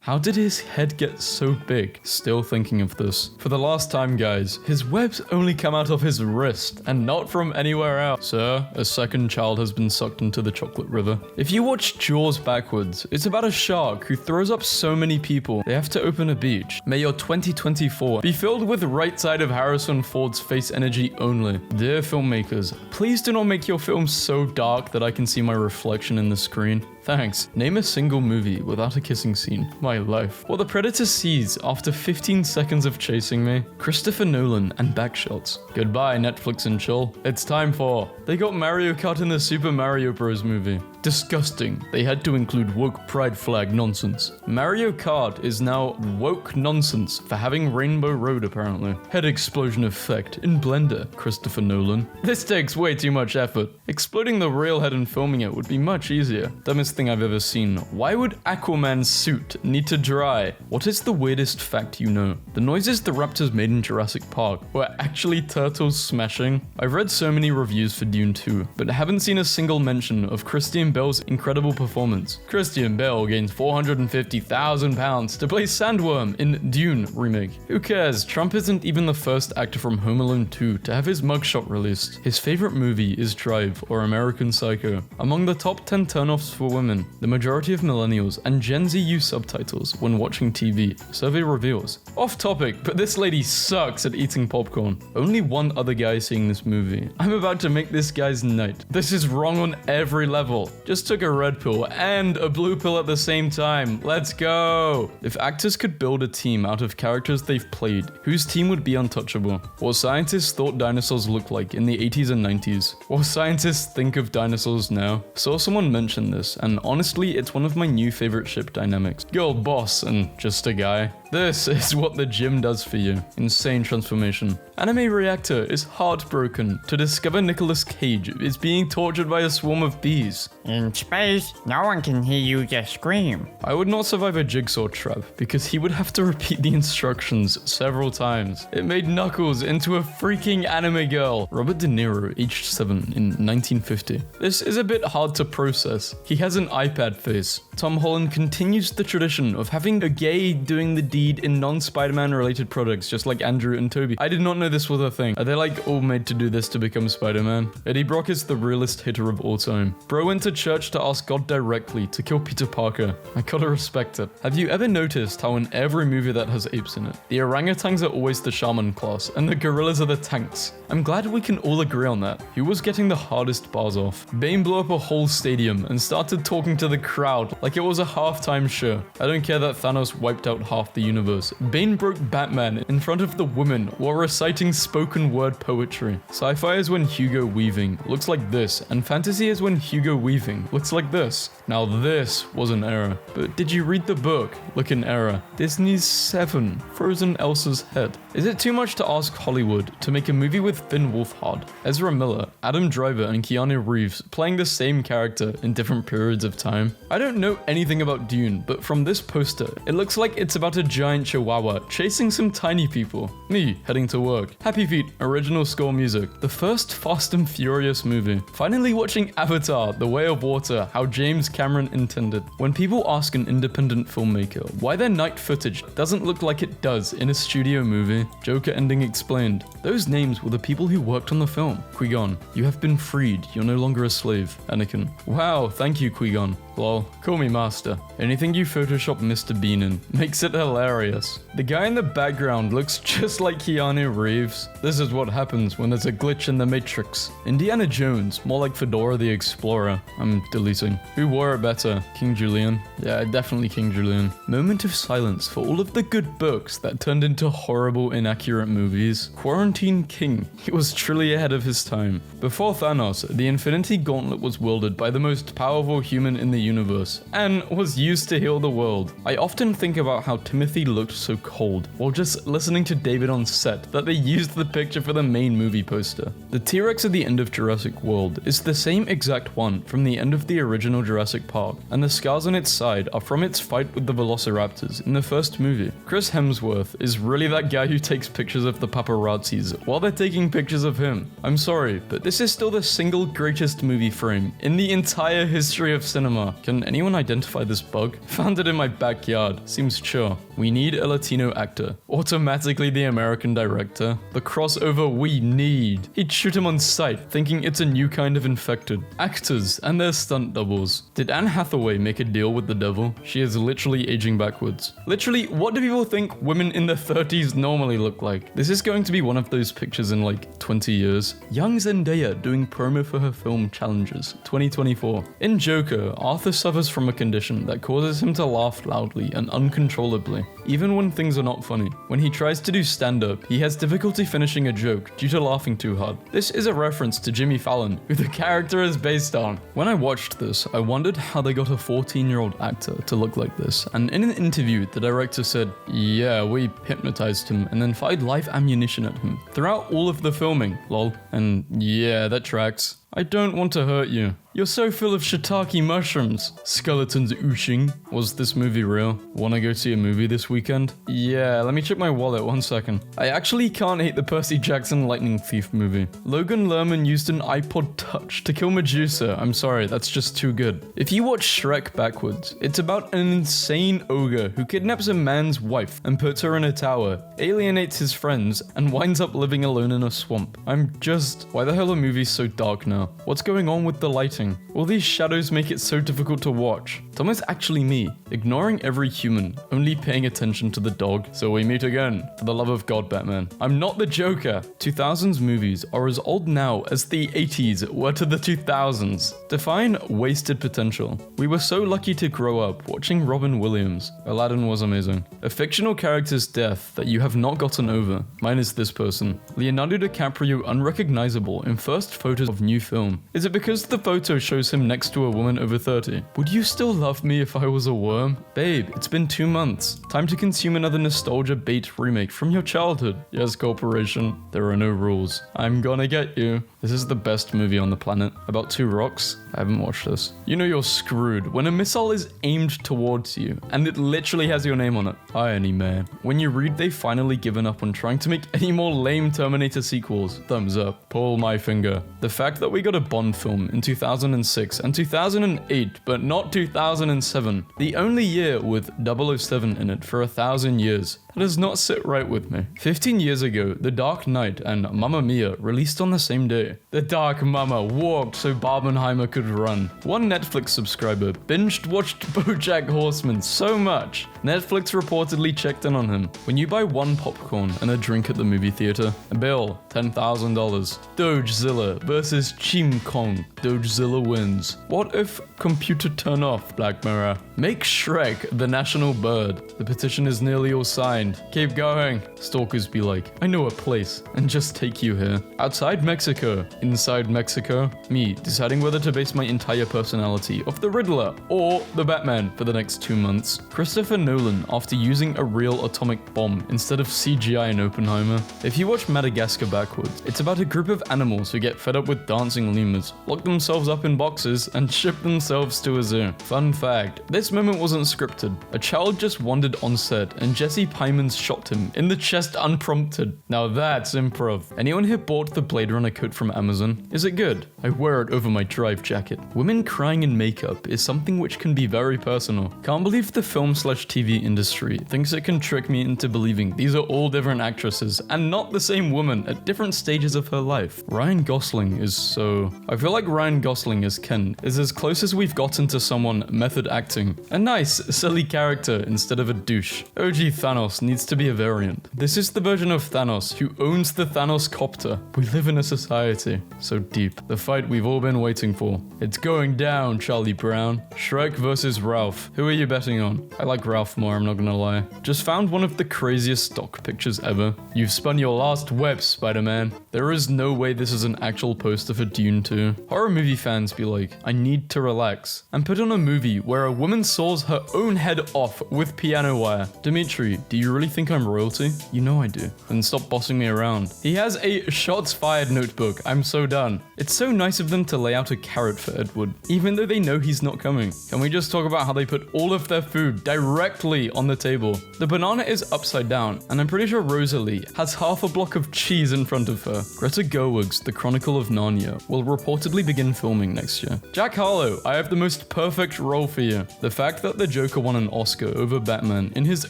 How did his head get so big? Still thinking of this. For the last time, guys, his webs only come out of his wrist and not from anywhere else. Sir, a second child has been sucked into the chocolate river. If you watch Jaws backwards, it's about a shark who throws up so many people they have to open a beach. May your 2024 be filled with right side of Harrison Ford's face energy only. Dear filmmakers, please do not make your films so dark that I can see my reflection in the screen. Thanks. Name a single movie without a kissing scene. My life. What the Predator sees after 15 seconds of chasing me. Christopher Nolan and backshots. Goodbye, Netflix and chill. It's time for... They got Mario Kart in the Super Mario Bros. Movie. Disgusting. They had to include woke pride flag nonsense. Mario Kart is now woke nonsense for having Rainbow Road apparently. Head explosion effect in Blender, Christopher Nolan. This takes way too much effort. Exploding the real head and filming it would be much easier. Dumbest thing I've ever seen. Why would Aquaman's suit need to dry? What is the weirdest fact you know? The noises the raptors made in Jurassic Park were actually turtles smashing. I've read so many reviews for Dune 2, but haven't seen a single mention of Christian Bale's incredible performance. Christian Bale gains £450,000 to play Sandworm in Dune remake. Who cares? Trump isn't even the first actor from Home Alone 2 to have his mugshot released. His favorite movie is Drive or American Psycho. Among the top 10 turnoffs for women, the majority of millennials and Gen Z use subtitles when watching TV, survey reveals. Off topic, but this lady sucks at eating popcorn. Only one other guy seeing this movie. I'm about to make this guy's night. This is wrong on every level. Just took a red pill and a blue pill at the same time. Let's go! If actors could build a team out of characters they've played, whose team would be untouchable? What scientists thought dinosaurs looked like in the 80s and 90s? What scientists think of dinosaurs now? Saw someone mention this, and honestly, it's one of my new favorite ship dynamics. Girl boss and just a guy. This is what the gym does for you. Insane transformation. Anime Reactor is heartbroken to discover Nicolas Cage is being tortured by a swarm of bees. In space, no one can hear you just scream. I would not survive a jigsaw trap because he would have to repeat the instructions several times. It made Knuckles into a freaking anime girl. Robert De Niro, aged 7 in 1950. This is a bit hard to process. He has an iPad face. Tom Holland continues the tradition of having a gay doing the deed in non-Spider-Man related products, just like Andrew and Toby. I did not know this was a thing. Are they like all made to do this to become Spider-Man? Eddie Brock is the realest hitter of all time. Bro went to church to ask God directly to kill Peter Parker. I gotta respect it. Have you ever noticed how in every movie that has apes in it, the orangutans are always the shaman class and the gorillas are the tanks? I'm glad we can all agree on that. Who was getting the hardest bars off? Bane blew up a whole stadium and started talking to the crowd like it was a halftime show. I don't care that Thanos wiped out half the universe. Bane broke Batman in front of the women while reciting spoken word poetry. Sci-fi is when Hugo Weaving looks like this, and fantasy is when Hugo Weaving looks like this. Now this was an error. But did you read the book? Look in error. Disney's 7, Frozen Elsa's head. Is it too much to ask Hollywood to make a movie with Finn Wolfhard, Ezra Miller, Adam Driver, and Keanu Reeves playing the same character in different periods of time? I don't know anything about Dune, but from this poster, it looks like it's about a giant chihuahua chasing some tiny people. Me, heading to work. Happy Feet, original score music. The first Fast and Furious movie. Finally watching Avatar, The Way of Water, how James Cameron intended. When people ask an independent filmmaker why their night footage doesn't look like it does in a studio movie, Joker ending explained, those names were the people who worked on the film. Qui-Gon, you have been freed, you're no longer a slave. Anakin, wow, thank you Qui-Gon. Lol, call me master. Anything you Photoshop Mr. Bean in makes it hilarious. The guy in the background looks just like Keanu Reeves. This is what happens when there's a glitch in the Matrix. Indiana Jones, more like Fedora the Explorer. I'm deleting. Who wore it better? King Julian? Yeah, definitely King Julian. Moment of silence for all of the good books that turned into horrible, inaccurate movies. Quarantine King. He was truly ahead of his time. Before Thanos, the Infinity Gauntlet was wielded by the most powerful human in the universe, and was used to heal the world. I often think about how Timothy looked so cold, while just listening to David on set, that they used the picture for the main movie poster. The T-Rex at the end of Jurassic World is the same exact one from the end of the original Jurassic Park, and the scars on its side are from its fight with the Velociraptors in the first movie. Chris Hemsworth is really that guy who takes pictures of the paparazzis while they're taking pictures of him. I'm sorry, but this is still the single greatest movie frame in the entire history of cinema. Can anyone identify this bug? Found it in my backyard. Seems chill. We need a Latino actor. Automatically the American director. The crossover we need. He'd shoot him on sight, thinking it's a new kind of infected. Actors and their stunt doubles. Did Anne Hathaway make a deal with the devil? She is literally aging backwards. Literally, what do people think women in their 30s normally look like? This is going to be one of those pictures in like 20 years. Young Zendaya doing promo for her film Challenges, 2024. In Joker, Arthur suffers from a condition that causes him to laugh loudly and uncontrollably, even when things are not funny. When he tries to do stand-up, he has difficulty finishing a joke due to laughing too hard. This is a reference to Jimmy Fallon, who the character is based on. When I watched this, I wondered how they got a 14-year-old actor to look like this, and in an interview, the director said, "Yeah, we hypnotized him and then fired live ammunition at him throughout all of the filming, lol." And yeah, that tracks. I don't want to hurt you. You're so full of shiitake mushrooms. Skeletons ooshing. Was this movie real? Wanna go see a movie this weekend? Yeah, let me check my wallet 1 second. I actually can't hate the Percy Jackson Lightning Thief movie. Logan Lerman used an iPod Touch to kill Medusa. I'm sorry, that's just too good. If you watch Shrek backwards, it's about an insane ogre who kidnaps a man's wife and puts her in a tower, alienates his friends, and winds up living alone in a swamp. Why the hell are movies so dark now? What's going on with the lighting? All these shadows make it so difficult to watch. Tom is actually me, ignoring every human, only paying attention to the dog. So we meet again. For the love of God, Batman. I'm not the Joker. 2000s movies are as old now as the 80s were to the 2000s. Define wasted potential. We were so lucky to grow up watching Robin Williams. Aladdin was amazing. A fictional character's death that you have not gotten over. Mine is this person. Leonardo DiCaprio unrecognizable in first photos of new film. Is it because the photo shows him next to a woman over 30? Would you still love me if I was a worm? Babe, it's been 2 months. Time to consume another nostalgia bait remake from your childhood. Yes, corporation. There are no rules. I'm gonna get you. This is the best movie on the planet. About 2 rocks? I haven't watched this. You know you're screwed when a missile is aimed towards you and it literally has your name on it. Irony, man. When you read they've finally given up on trying to make any more lame Terminator sequels. Thumbs up. Pull my finger. The fact that we got a Bond film in 2006 and 2008, but not 2007. The only year with 007 in it for 1,000 years. That does not sit right with me. 15 years ago, The Dark Knight and Mamma Mia released on the same day. The Dark Mama walked so Barbenheimer could run. One Netflix subscriber watched BoJack Horseman so much. Netflix reportedly checked in on him. When you buy 1 popcorn and a drink at the movie theater, a bill, $10,000. Dogezilla versus Chim Kong. Dogezilla wins. What if computer turn off, Black Mirror? Make Shrek the national bird. The petition is nearly all signed. Keep going. Stalkers be like, I know a place, and just take you here. Outside Mexico, inside Mexico, me deciding whether to base my entire personality off the Riddler or the Batman for the next 2 months. Christopher Nolan after using a real atomic bomb instead of CGI in Oppenheimer. If you watch Madagascar backwards, it's about a group of animals who get fed up with dancing lemurs, lock themselves up in boxes, and ship themselves to a zoo. Fun fact, this moment wasn't scripted. A child just wandered on set and Jesse Pymans shot him in the chest unprompted. Now that's improv. Anyone here bought the Blade Runner coat from Amazon? Is it good? I wear it over my drive jacket. Women crying in makeup is something which can be very personal. Can't believe the film/TV industry thinks it can trick me into believing these are all different actresses and not the same woman at different stages of her life. Ryan Gosling is so... I feel like Ryan Gosling as Ken is as close as we've gotten to someone method acting. A nice, silly character instead of a douche. OG Thanos needs to be a variant. This is the version of Thanos who owns the Thanos copter. We live in a society so deep. The fight we've all been waiting for. It's going down, Charlie Brown. Shrek versus Ralph. Who are you betting on? I like Ralph more, I'm not gonna lie. Just found one of the craziest stock pictures ever. You've spun your last web, Spider-Man. There is no way this is an actual poster for Dune 2. Horror movie fans be like, I need to relax. And put on a movie where a woman saws her own head off with piano wire. Dimitri, do you really think I'm royalty? You know I do. Then stop bossing me around. He has a shots fired notebook. I'm so done. It's so nice of them to lay out a carrot for Edward, even though they know he's not coming. Can we just talk about how they put all of their food directly on the table? The banana is upside down, and I'm pretty sure Rosalie has half a block of cheese in front of her. Greta Gerwig's The Chronicle of Narnia will reportedly begin filming next year. Jack Harlow, I have the most perfect role for you. The fact that the Joker won an Oscar over Batman in his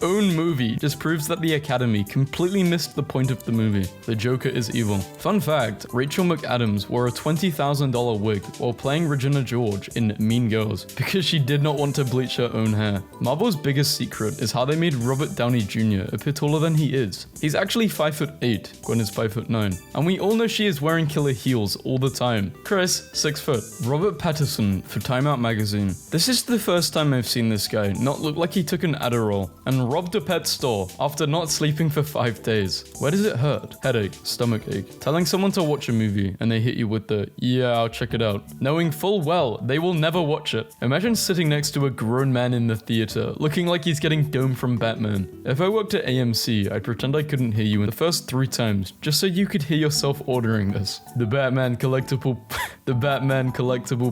own movie just proves that the Academy completely missed the point of the movie. The Joker is evil. Fun fact, Rachel McAdams wore a $20,000 wig while playing Regina George in Mean Girls because she did not want to bleach her own hair. Marvel's biggest secret is how they made Robert Downey Jr. appear taller than he is. He's actually 5'8", Gwen is 5'9", and we all know she is wearing killer heels all the time. Chris, 6 foot. Robert Pattinson for Time Out magazine. This is the first time I've seen this guy not look like he took an Adderall and robbed a pet store after not sleeping for 5 days. Where does it hurt? Headache, stomach ache. Telling someone to watch a movie and they hit you with the, yeah, I'll check it out, knowing full well they will never watch it. Imagine sitting next to a grown man in the theater, looking like he's getting domed from Batman. If I worked at AMC, I'd pretend I couldn't hear you in the first 3 times, just so you could hear yourself ordering this. The Batman collectible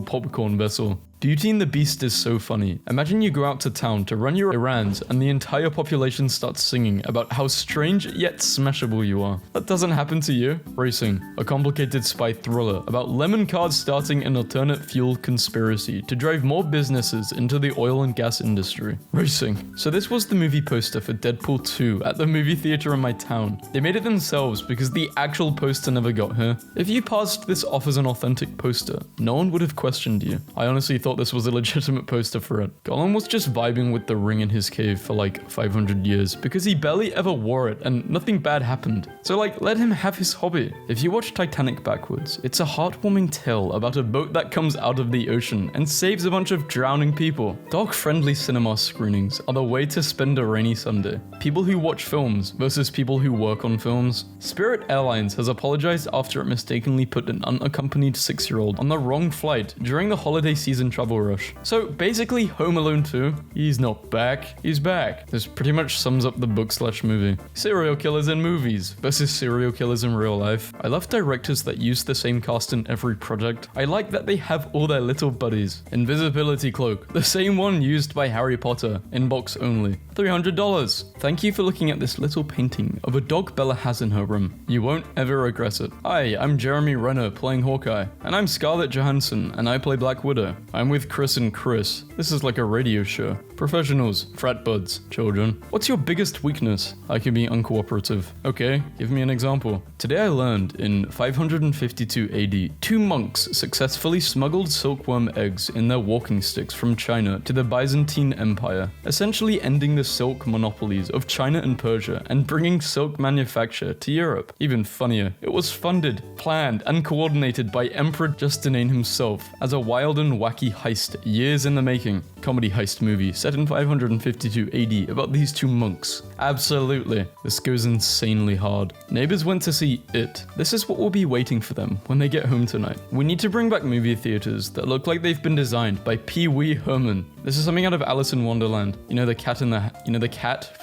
popcorn vessel. Beauty and the Beast is so funny. Imagine you go out to town to run your errands and the entire population starts singing about how strange yet smashable you are. That doesn't happen to you? Racing, a complicated spy thriller about lemon cards starting an alternate fuel conspiracy to drive more businesses into the oil and gas industry. Racing. So this was the movie poster for Deadpool 2 at the movie theater in my town. They made it themselves because the actual poster never got here. If you passed this off as an authentic poster, no one would have questioned you. I honestly thought this was a legitimate poster for it. Gollum was just vibing with the ring in his cave for like 500 years because he barely ever wore it and nothing bad happened. So like, let him have his hobby. If you watch Titanic backwards, it's a heartwarming tale about a boat that comes out of the ocean and saves a bunch of drowning people. Dog-friendly cinema screenings are the way to spend a rainy Sunday. People who watch films versus people who work on films. Spirit Airlines has apologized after it mistakenly put an unaccompanied 6-year-old on the wrong flight during the holiday season travel rush. So basically Home Alone 2, he's not back, he's back. This pretty much sums up the book/movie. Serial killers in movies versus serial killers in real life. I love directors that use the same cast in every project. I like that they have all their little buddies. Invisibility cloak, the same one used by Harry Potter, inbox only. $300. Thank you for looking at this little painting of a dog Bella has in her room. You won't ever regret it. Hi, I'm Jeremy Renner playing Hawkeye. And I'm Scarlett Johansson and I play Black Widow. I'm with Chris and Chris. This is like a radio show. Professionals, frat buds, children. What's your biggest weakness? I can be uncooperative. Okay, give me an example. Today I learned in 552 AD, 2 monks successfully smuggled silkworm eggs in their walking sticks from China to the Byzantine Empire, essentially ending the silk monopolies of China and Persia and bringing silk manufacture to Europe. Even funnier, it was funded, planned, and coordinated by Emperor Justinian himself as a wild and wacky heist years in the making. Comedy heist movie set in 552 AD about these 2 monks. Absolutely. This goes insanely hard. Neighbors went to see It. This is what will be waiting for them when they get home tonight. We need to bring back movie theaters that look like they've been designed by Pee Wee Herman. This is something out of Alice in Wonderland. You know the cat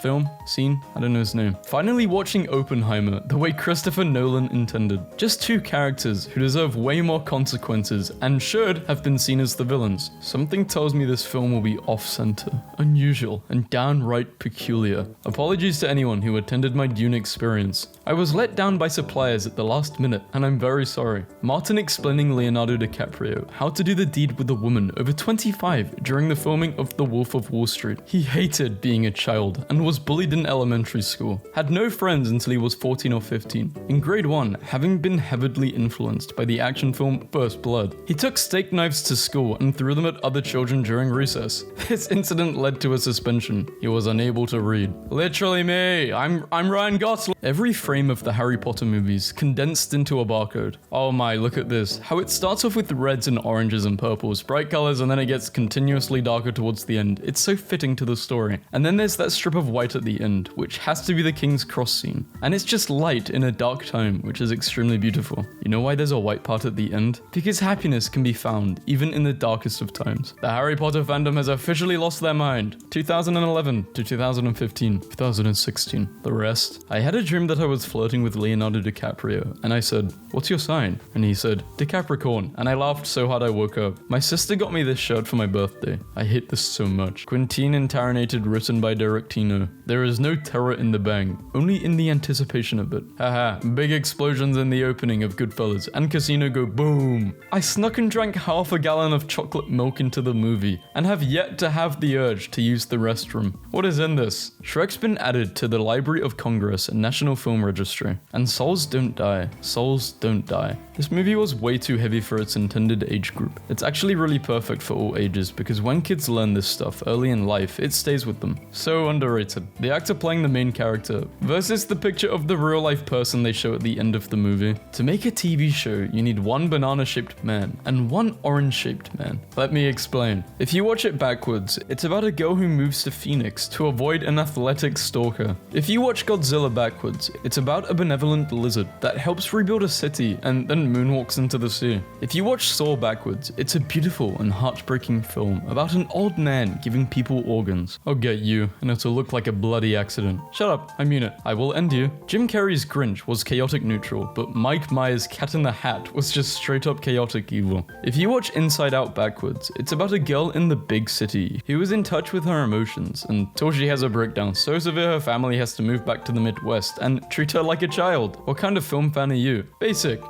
film scene? I don't know his name. Finally watching Oppenheimer the way Christopher Nolan intended. Just 2 characters who deserve way more consequences and should have been seen as the villains. Something tells me this film will be off-center, unusual, and downright peculiar. Apologies to anyone who attended my Dune experience. I was let down by suppliers at the last minute, and I'm very sorry. Martin explaining Leonardo DiCaprio how to do the deed with a woman over 25 during the filming of The Wolf of Wall Street. He hated being a child and was bullied in elementary school. Had no friends until he was 14 or 15. In grade 1, having been heavily influenced by the action film First Blood, he took steak knives to school and threw them at other children during recess. This incident led to a suspension. He was unable to read. Literally me. I'm Ryan Gosling. Every frame of the Harry Potter movies condensed into a barcode. Oh my, look at this. How it starts off with reds and oranges and purples, bright colors, and then it gets continuously darker towards the end. It's so fitting to the story. And then there's that strip of white at the end, which has to be the King's Cross scene. And it's just light in a dark time, which is extremely beautiful. You know why there's a white part at the end? Because happiness can be found even in the darkest of times. The Harry Potter fandom has officially lost their their mind. 2011 to 2015, 2016. The rest. I had a dream that I was flirting with Leonardo DiCaprio, and I said, "What's your sign?" And he said, "DiCapricorn," and I laughed so hard I woke up. My sister got me this shirt for my birthday. I hate this so much. Quintine Interrogated, written by Derek Tino. There is no terror in the bang, only in the anticipation of it. Haha, big explosions in the opening of Goodfellas, and Casino go boom. I snuck and drank half a gallon of chocolate milk into the movie, and have yet to have the urge to use the restroom. What is in this? Shrek's been added to the Library of Congress and National Film Registry. And souls don't die. Souls don't die. This movie was way too heavy for its intended age group. It's actually really perfect for all ages because when kids learn this stuff early in life, it stays with them. So underrated. The actor playing the main character versus the picture of the real life person they show at the end of the movie. To make a TV show, you need one banana-shaped man and one orange-shaped man. Let me explain. If you watch it backwards, it's about a girl who moves to Phoenix to avoid an athletic stalker. If you watch Godzilla backwards, it's about a benevolent lizard that helps rebuild a city and then moonwalks into the sea. If you watch Saw backwards, it's a beautiful and heartbreaking film about an old man giving people organs. I'll get you, and it'll look like a bloody accident. Shut up, I mean it. I will end you. Jim Carrey's Grinch was chaotic neutral, but Mike Myers' Cat in the Hat was just straight up chaotic evil. If you watch Inside Out backwards, it's about a girl in the big city who is in touch with her emotions until she has a breakdown so severe her family has to move back to the Midwest and treat her like a child. What kind of film fan are you? Basic,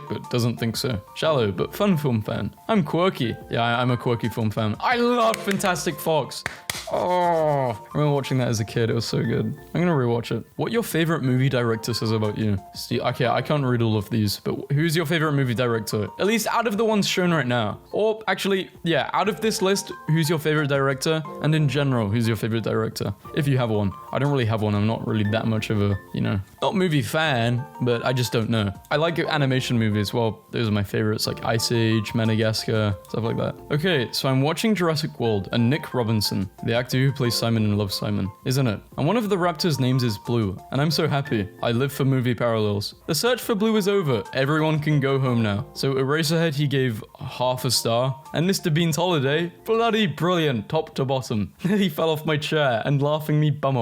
but doesn't think so. Shallow, but fun film fan. I'm quirky. Yeah, I'm a quirky film fan. I love Fantastic Fox. Oh, I remember watching that as a kid. It was so good. I'm gonna rewatch it. What your favorite movie director says about you? Steve, okay, I can't read all of these, but who's your favorite movie director? At least out of the ones shown right now. Or actually, yeah, out of this list, who's your favorite director? And in general, who's your favorite director? If you have one. I don't really have one. I'm not really that much of a, not movie fan, but I just don't know. I like animation movies. Well, those are my favorites, like Ice Age, Madagascar, stuff like that. Okay, so I'm watching Jurassic World, and Nick Robinson, the actor who plays Simon in Love, Simon, is in it. And one of the raptors' names is Blue, and I'm so happy. I live for movie parallels. The search for Blue is over. Everyone can go home now. So Eraserhead he gave half a star, and Mr. Bean's Holiday, bloody brilliant, top to bottom. He fell off my chair and laughing me bum off.